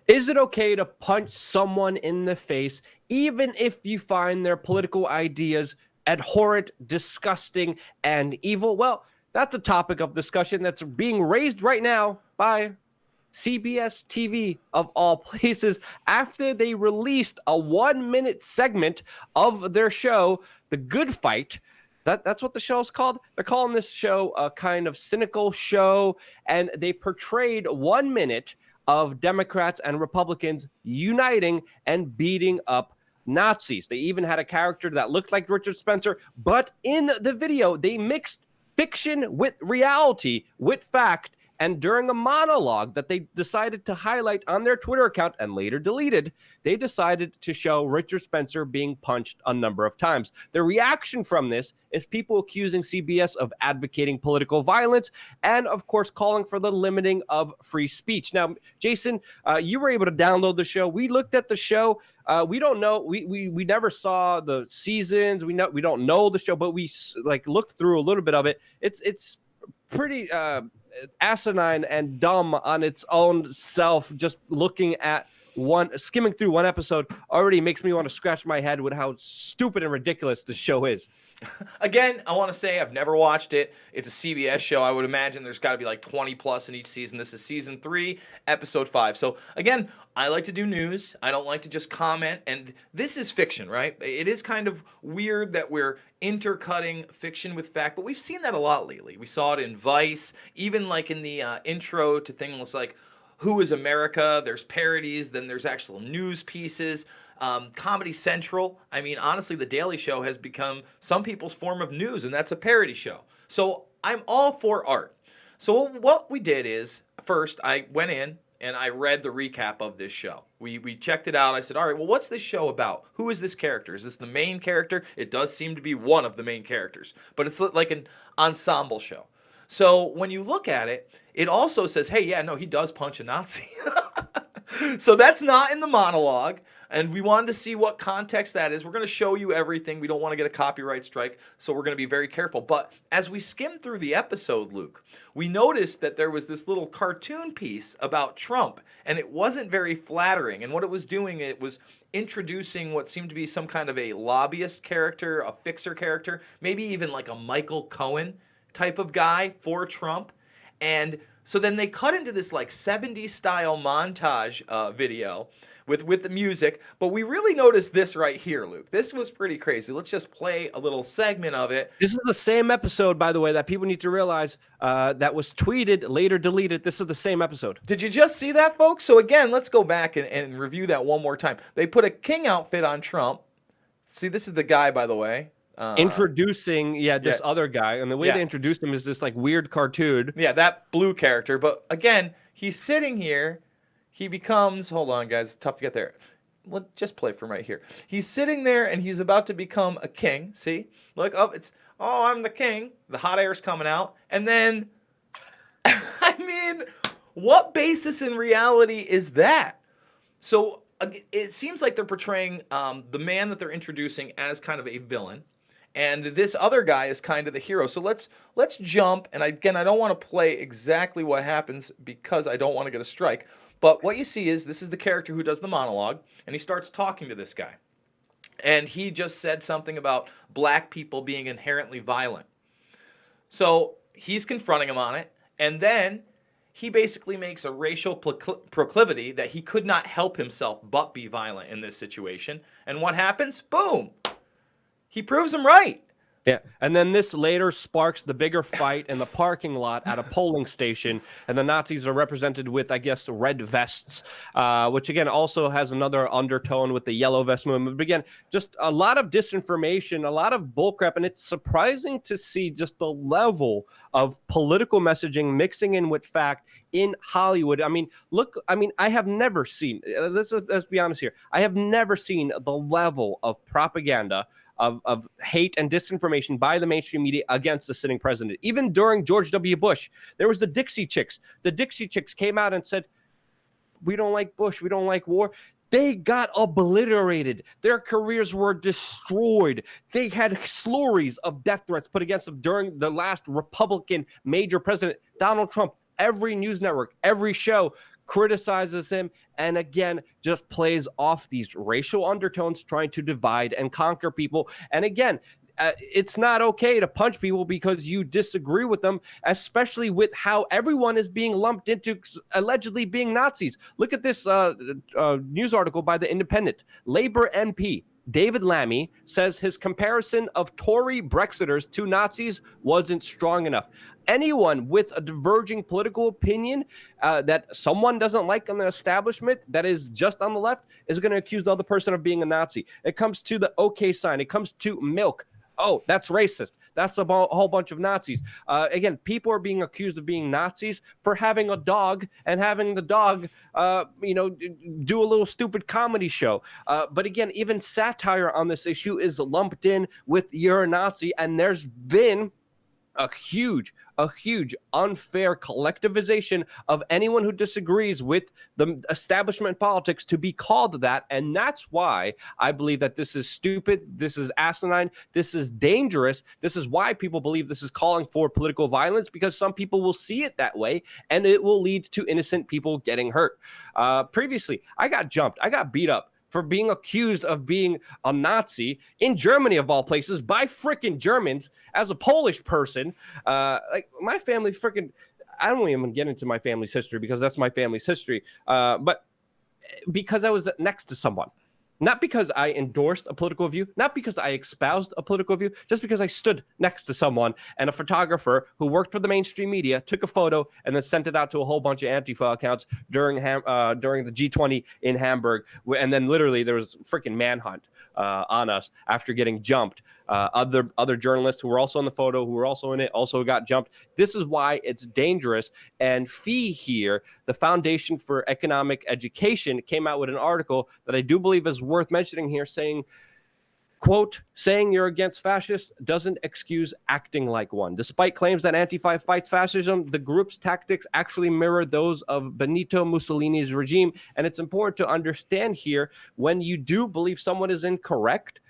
Is it okay to punch someone in the face, even if you find their political ideas abhorrent, disgusting, and evil? Well, that's a topic of discussion that's being raised right now by CBS TV, of all places, after they released a 1-minute segment of their show, The Good Fight. That's what the show's called. They're calling this show a kind of cynical show, and they portrayed 1 minute of Democrats and Republicans uniting and beating up Nazis. They even had a character that looked like Richard Spencer, but in the video, they mixed fiction with reality, with fact. And during a monologue that they decided to highlight on their Twitter account and later deleted, they decided to show Richard Spencer being punched a number of times. The reaction from this is people accusing CBS of advocating political violence and, of course, calling for the limiting of free speech. Now, Jason, you were able to download the show. We looked at the show. We don't know. We never saw the seasons. We don't know the show, but we looked through a little bit of it. It's pretty asinine and dumb on its own self. Just looking at skimming through one episode already makes me want to scratch my head with how stupid and ridiculous the show is. Again, I want to say I've never watched it. It's a CBS show. I would imagine there's got to be like 20 plus in each season. This is season 3, episode 5. So again, I like to do news. I don't like to just comment. And this is fiction, right? It is kind of weird that we're intercutting fiction with fact, but we've seen that a lot lately. We saw it in Vice, even like in the intro to things like Who is America? There's parodies, then there's actual news pieces. Comedy Central. I mean, honestly, The Daily Show has become some people's form of news, and that's a parody show. So I'm all for art. So what we did is, first, I went in and I read the recap of this show. We checked it out. I said, all right, well, what's this show about? Who is this character? Is this the main character? It does seem to be one of the main characters, but it's like an ensemble show. So when you look at it, it also says, hey, yeah, no, he does punch a Nazi. So that's not in the monologue. And we wanted to see what context that is. We're going to show you everything. We don't want to get a copyright strike, so we're going to be very careful. But as we skimmed through the episode, Luke, we noticed that there was this little cartoon piece about Trump, and it wasn't very flattering. And what it was doing, it was introducing what seemed to be some kind of a lobbyist character, a fixer character, maybe even like a Michael Cohen type of guy for Trump. And so then they cut into this like 70s style montage video with the music, but we really noticed this right here, Luke. This was pretty crazy. Let's just play a little segment of it. This is the same episode, by the way, that people need to realize that was tweeted, later deleted. This is the same episode. Did you just see that, folks? So again, let's go back and review that one more time. They put a king outfit on Trump. See, this is the guy, by the way. Introducing, this other guy. And the way they introduced him is this like weird cartoon. Yeah, that blue character. But again, he's sitting here. He becomes, hold on, guys, it's tough to get there. Let's just play from right here. He's sitting there, and he's about to become a king. See? Look up. I'm the king. The hot air's coming out. And then, I mean, what basis in reality is that? So it seems like they're portraying the man that they're introducing as kind of a villain. And this other guy is kind of the hero. So let's jump. And again, I don't want to play exactly what happens because I don't want to get a strike. But what you see is this is the character who does the monologue, and he starts talking to this guy. And he just said something about black people being inherently violent. So he's confronting him on it, and then he basically makes a racial proclivity that he could not help himself but be violent in this situation. And what happens? Boom! He proves him right. Yeah, and then this later sparks the bigger fight in the parking lot at a polling station, and the Nazis are represented with, I guess, red vests, which again also has another undertone with the yellow vest movement. But again, just a lot of disinformation, a lot of bullcrap, and it's surprising to see just the level of political messaging mixing in with fact in Hollywood. I mean, I have never seen, let's be honest here, I have never seen the level of propaganda of hate and disinformation by the mainstream media against the sitting president. Even during George W. Bush, there was the Dixie Chicks. The Dixie Chicks came out and said, we don't like Bush, we don't like war. They got obliterated. Their careers were destroyed. They had slurries of death threats put against them during the last Republican major president, Donald Trump. Every news network, every show criticizes him, and again, just plays off these racial undertones, trying to divide and conquer people. And again, it's not okay to punch people because you disagree with them, especially with how everyone is being lumped into allegedly being Nazis. Look at this news article by The Independent. Labor MP David Lammy says his comparison of Tory Brexiters to Nazis wasn't strong enough. Anyone with a diverging political opinion that someone doesn't like in the establishment that is just on the left is going to accuse the other person of being a Nazi. It comes to the OK sign. It comes to milk. Oh, that's racist. That's a whole bunch of Nazis. Again, people are being accused of being Nazis for having a dog and having the dog, do a little stupid comedy show. But again, even satire on this issue is lumped in with you're a Nazi, and there's been a huge unfair collectivization of anyone who disagrees with the establishment politics to be called that. And that's why I believe that this is stupid. This is asinine. This is dangerous. This is why people believe this is calling for political violence, because some people will see it that way and it will lead to innocent people getting hurt. Previously, I got jumped. I got beat up for being accused of being a Nazi in Germany, of all places, by freaking Germans. As a Polish person, like my family freaking, I don't even get into my family's history because that's my family's history, but because I was next to someone. Not because I endorsed a political view, not because I espoused a political view, just because I stood next to someone, and a photographer who worked for the mainstream media took a photo and then sent it out to a whole bunch of Antifa accounts during the G20 in Hamburg. And then literally there was freaking manhunt on us after getting jumped. Other journalists who were also in the photo, who were also in it, also got jumped. This is why it's dangerous. And FEE here, the Foundation for Economic Education, came out with an article that I do believe is worth mentioning here, saying, quote, saying you're against fascists doesn't excuse acting like one. Despite claims that Antifa fights fascism, the group's tactics actually mirror those of Benito Mussolini's regime. And it's important to understand here, when you do believe someone is incorrect,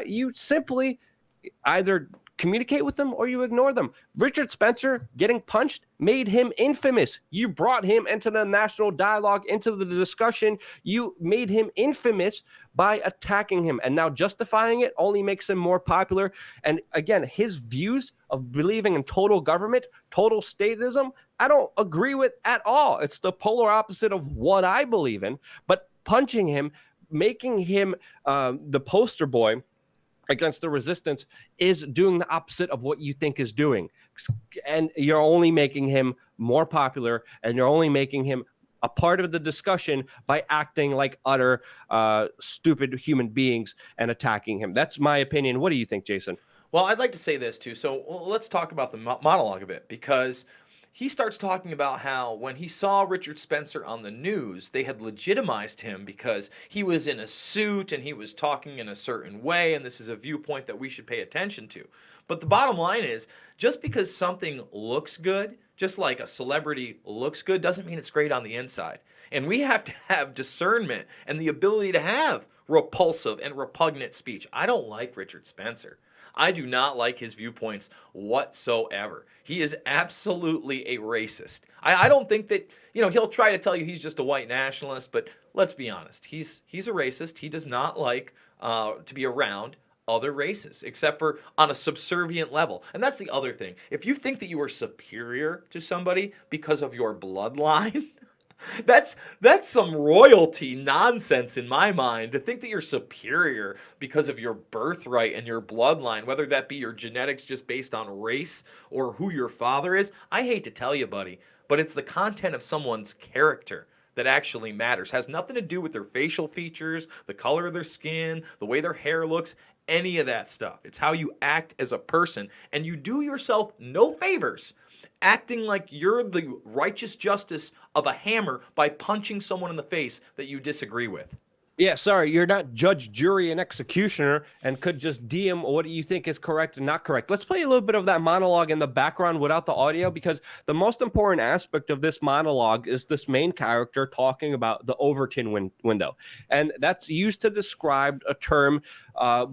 you simply either communicate with them or you ignore them. Richard Spencer getting punched made him infamous. You brought him into the national dialogue, into the discussion. You made him infamous by attacking him. And now justifying it only makes him more popular. And again, his views of believing in total government, total statism, I don't agree with at all. It's the polar opposite of what I believe in. But punching him, making him the poster boy against the resistance, is doing the opposite of what you think is doing. And you're only making him more popular, and you're only making him a part of the discussion by acting like utter stupid human beings and attacking him. That's my opinion. What do you think, Jason? Well, I'd like to say this too. So let's talk about the monologue a bit, because he starts talking about how when he saw Richard Spencer on the news, they had legitimized him because he was in a suit and he was talking in a certain way, and this is a viewpoint that we should pay attention to. But the bottom line is, just because something looks good, just like a celebrity looks good, doesn't mean it's great on the inside. And we have to have discernment and the ability to have repulsive and repugnant speech. I don't like Richard Spencer. I do not like his viewpoints whatsoever. He is absolutely a racist. I don't think that, he'll try to tell you he's just a white nationalist, but let's be honest. He's a racist. He does not like to be around other races, except for on a subservient level. And that's the other thing. If you think that you are superior to somebody because of your bloodline, that's some royalty nonsense in my mind, to think that you're superior because of your birthright and your bloodline, whether that be your genetics just based on race or who your father is. I hate to tell you, buddy, but it's the content of someone's character that actually matters. Has nothing to do with their facial features, the color of their skin, the way their hair looks, any of that stuff. It's how you act as a person, and you do yourself no favors acting like you're the righteous justice of a hammer by punching someone in the face that you disagree with. Yeah, sorry, you're not judge, jury, and executioner and could just DM what you think is correct and not correct. Let's play a little bit of that monologue in the background without the audio, because the most important aspect of this monologue is this main character talking about the Overton window. And that's used to describe a term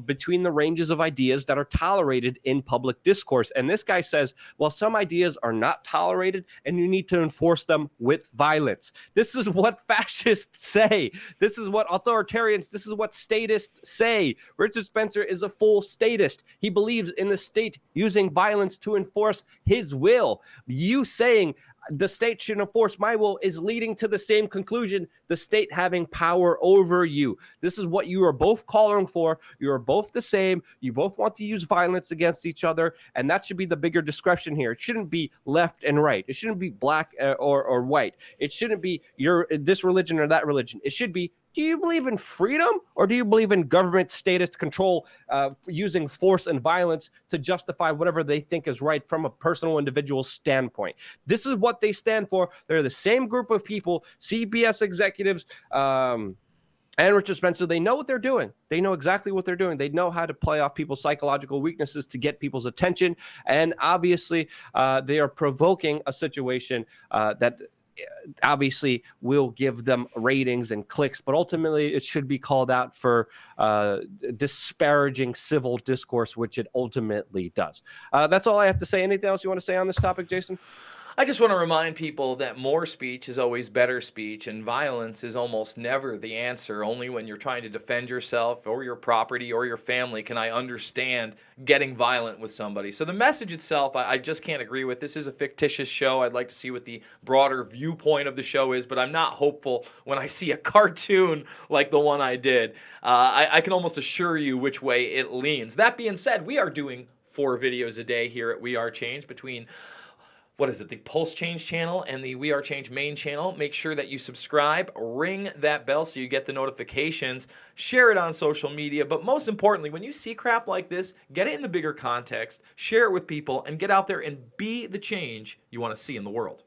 between the ranges of ideas that are tolerated in public discourse. And this guy says, well, some ideas are not tolerated and you need to enforce them with violence. This is what fascists say. This is what authoritarians, this is what statists say. Richard Spencer is a full statist. He believes in the state using violence to enforce his will. You saying the state should enforce my will is leading to the same conclusion, the state having power over you. This is what you are both calling for. You are both the same. You both want to use violence against each other, and that should be the bigger discretion here. It shouldn't be left and right. It shouldn't be black or white. It shouldn't be you're this religion or that religion. It should be, do you believe in freedom or do you believe in government statist control using force and violence to justify whatever they think is right from a personal individual standpoint? This is what they stand for. They're the same group of people, CBS executives, and Richard Spencer. They know what they're doing. They know exactly what they're doing. They know how to play off people's psychological weaknesses to get people's attention. And obviously, they are provoking a situation that obviously will give them ratings and clicks, but ultimately it should be called out for disparaging civil discourse, which it ultimately does. That's all I have to say. Anything else you want to say on this topic, Jason? I just want to remind people that more speech is always better speech, and violence is almost never the answer. Only when you're trying to defend yourself or your property or your family can I understand getting violent with somebody. So the message itself, I just can't agree with. This is a fictitious show. I'd like to see what the broader viewpoint of the show is, but I'm not hopeful when I see a cartoon like the one I did. I can almost assure you which way it leans. That being said, we are doing 4 videos a day here at WeAreChange between the Pulse Change channel and the WeAreChange main channel. Make sure that you subscribe, ring that bell so you get the notifications, share it on social media, but most importantly, when you see crap like this, get it in the bigger context, share it with people, and get out there and be the change you want to see in the world.